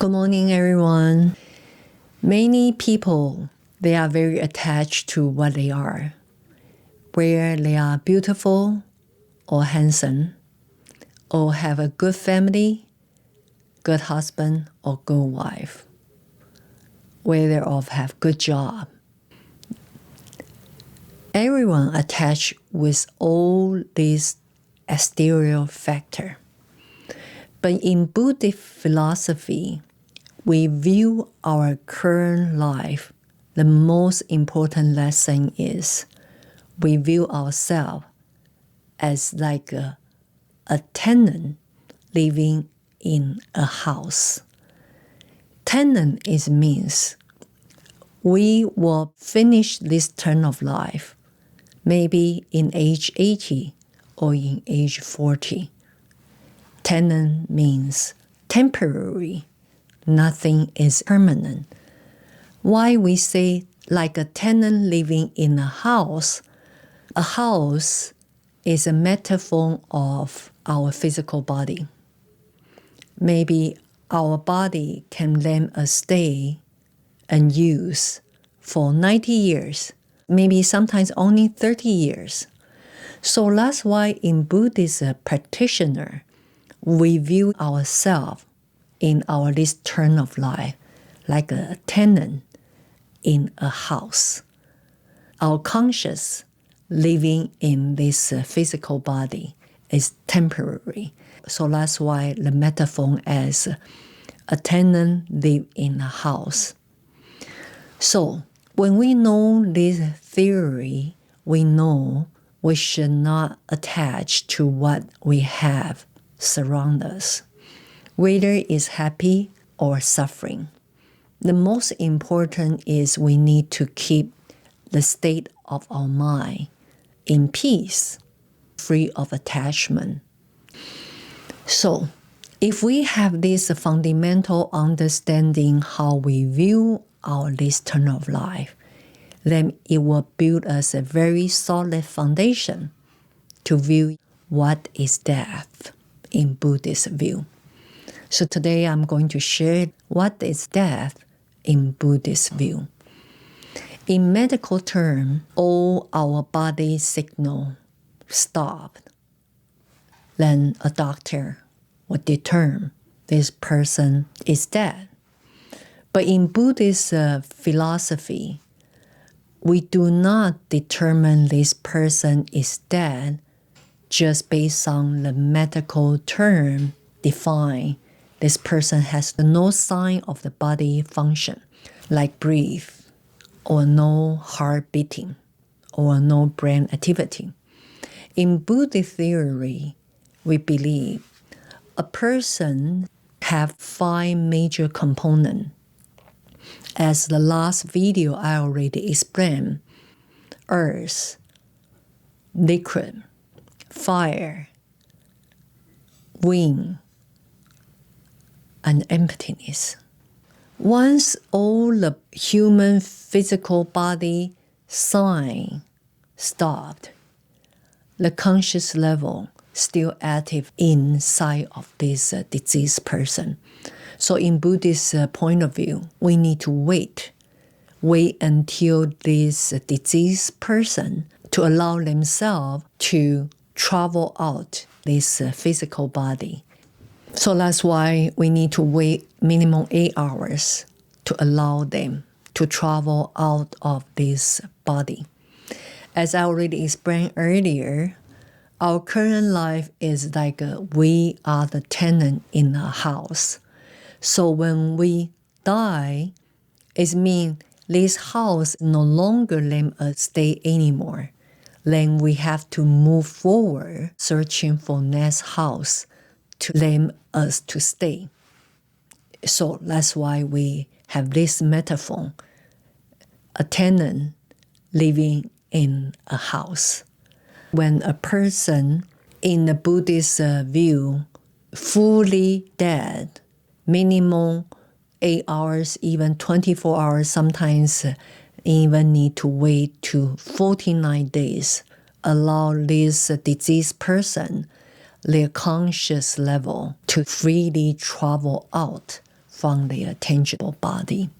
Good morning, everyone. Many people, they are very attached to what they are, where they are beautiful or handsome, or have a good family, good husband or good wife, whether of have good job. Everyone attached with all these exterior factor. But in Buddhist philosophy, we view our current life, the most important lesson is we view ourselves as like a tenant living in a house. Tenant means we will finish this turn of life, maybe in age 80 or in age 40. Tenant means temporary. Nothing is permanent. Why we say like a tenant living in a house is a metaphor of our physical body. Maybe our body can lend us stay and use for 90 years, maybe sometimes only 30 years. So that's why in Buddhist practitioner, we view ourselves in our this turn of life like a tenant in a house. Our conscious living in this physical body is temporary. So that's why the metaphor as a tenant live in a house. So when we know this theory, we know we should not attach to what we have surround us, whether it's happy or suffering. The most important is we need to keep the state of our mind in peace, free of attachment. So, if we have this fundamental understanding how we view our this turn of life, then it will build us a very solid foundation to view what is death in Buddhist view. So today I'm going to share what is death in Buddhist view. In medical terms, all our body signal stopped. Then a doctor would determine this person is dead. But in Buddhist philosophy, we do not determine this person is dead just based on the medical term defined. This person has no sign of the body function, like breathe, or no heart beating, or no brain activity. In Buddhist theory, we believe a person have 5 major components. As the last video I already explained, earth, liquid, fire, wind, and emptiness. Once all the human physical body sign stopped, the conscious level still active inside of this diseased person. So in Buddhist point of view, we need to wait until this diseased person to allow themselves to travel out this physical body. So that's why we need to wait minimum 8 hours to allow them to travel out of this body. As I already explained earlier, our current life is like we are the tenant in a house. So when we die, it means this house no longer let us stay anymore. Then we have to move forward, searching for next house to let us to stay. So that's why we have this metaphor, a tenant living in a house. When a person in the Buddhist view fully dead, minimum 8 hours, even 24 hours, sometimes even need to wait to 49 days, allow this diseased person their conscious level to freely travel out from their tangible body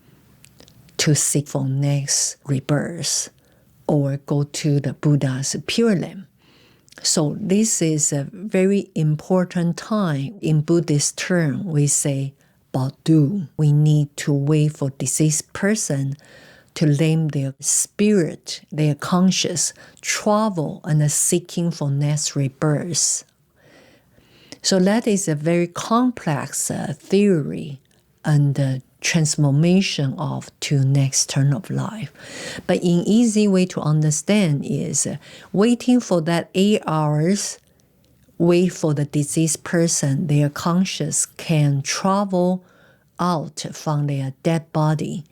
to seek for next rebirth or go to the Buddha's Pure Land. So this is a very important time. In Buddhist term, we say Badu. We need to wait for deceased person to let their spirit, their conscious, travel and seeking for next rebirth. So that is a very complex theory and transformation of to next turn of life. But an easy way to understand is waiting for that 8 hours, wait for the deceased person, their conscious can travel out from their dead body.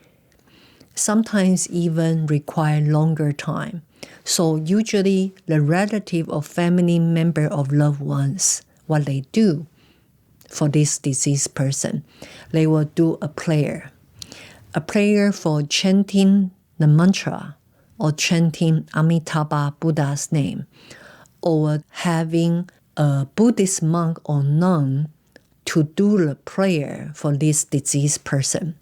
Sometimes even require longer time. So usually the relative or family member of loved ones, what they do for this deceased person, they will do a prayer for chanting the mantra or chanting Amitabha Buddha's name, or having a Buddhist monk or nun to do the prayer for this deceased person,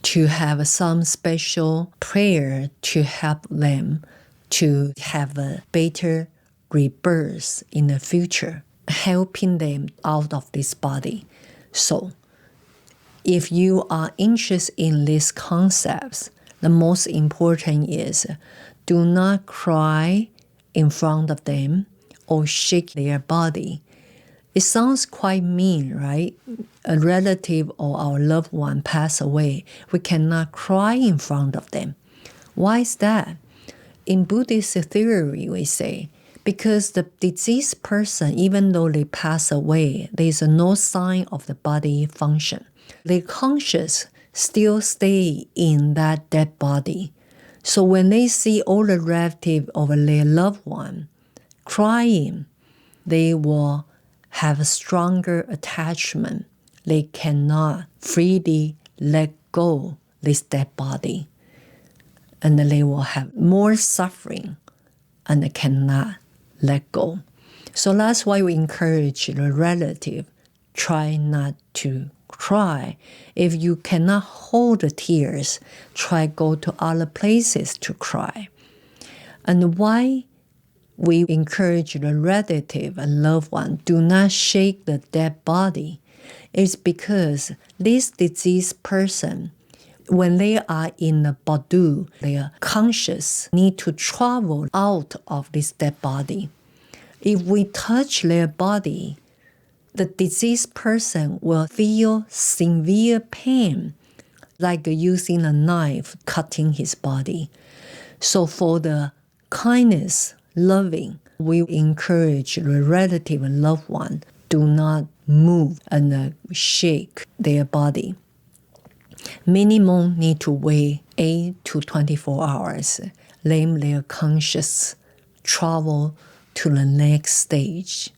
to have some special prayer to help them to have a better rebirth in the future, helping them out of this body. So if you are interested in these concepts, the most important is do not cry in front of them or shake their body. It sounds quite mean, right? A relative or our loved one pass away, we cannot cry in front of them. Why is that? In Buddhist theory, we say, because the deceased person, even though they pass away, there is no sign of the body function. Their conscious still stay in that dead body. So when they see all the relatives of their loved one crying, they will have a stronger attachment. They cannot freely let go this dead body. And they will have more suffering and they cannot let go. So that's why we encourage the relative, try not to cry. If you cannot hold the tears, try go to other places to cry. And why we encourage the relative and loved one do not shake the dead body is because this deceased person, when they are in the Badu, their conscious need to travel out of this dead body. If we touch their body, the deceased person will feel severe pain, like using a knife cutting his body. So for the kindness, loving, we encourage the relative and loved one, do not move and shake their body. Minimum need to wait 8 to 24 hours. Let their conscious travel to the next stage.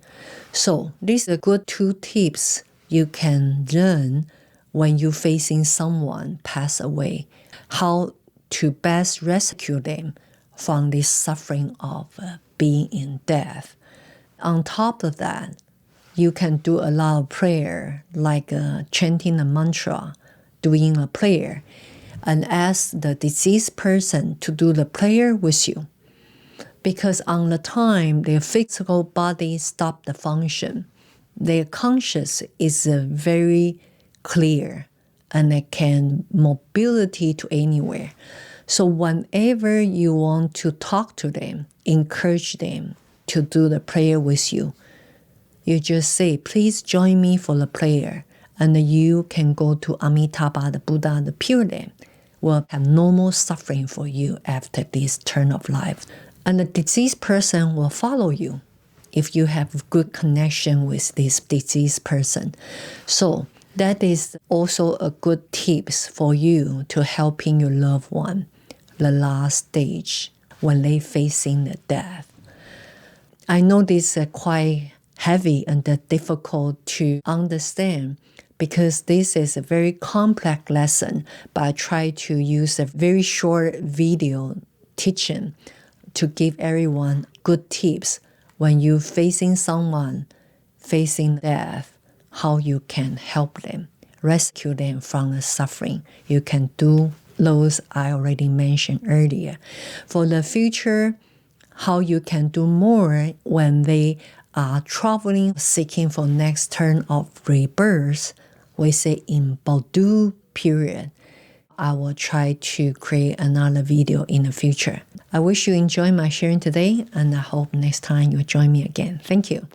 So these are good 2 tips you can learn when you're facing someone pass away, how to best rescue them from this suffering of being in death. On top of that, you can do a lot of prayer, like chanting a mantra, doing a prayer, and ask the deceased person to do the prayer with you. Because on the time their physical body stop the function, their conscious is very clear and it can mobility to anywhere. So whenever you want to talk to them, encourage them to do the prayer with you, you just say, please join me for the prayer. And you can go to Amitabha, the Buddha, the Pure Land, will have no more suffering for you after this turn of life. And the deceased person will follow you if you have good connection with this deceased person. So that is also a good tips for you to helping your loved one, the last stage when they facing the death. I know this is quite heavy and difficult to understand because this is a very complex lesson, but I try to use a very short video teaching to give everyone good tips when you're facing someone facing death, how you can help them, rescue them from the suffering. You can do those I already mentioned earlier. For the future, how you can do more when they are traveling, seeking for next turn of rebirth, we say in Baudu period. I will try to create another video in the future. I wish you enjoyed my sharing today, and I hope next time you'll join me again. Thank you.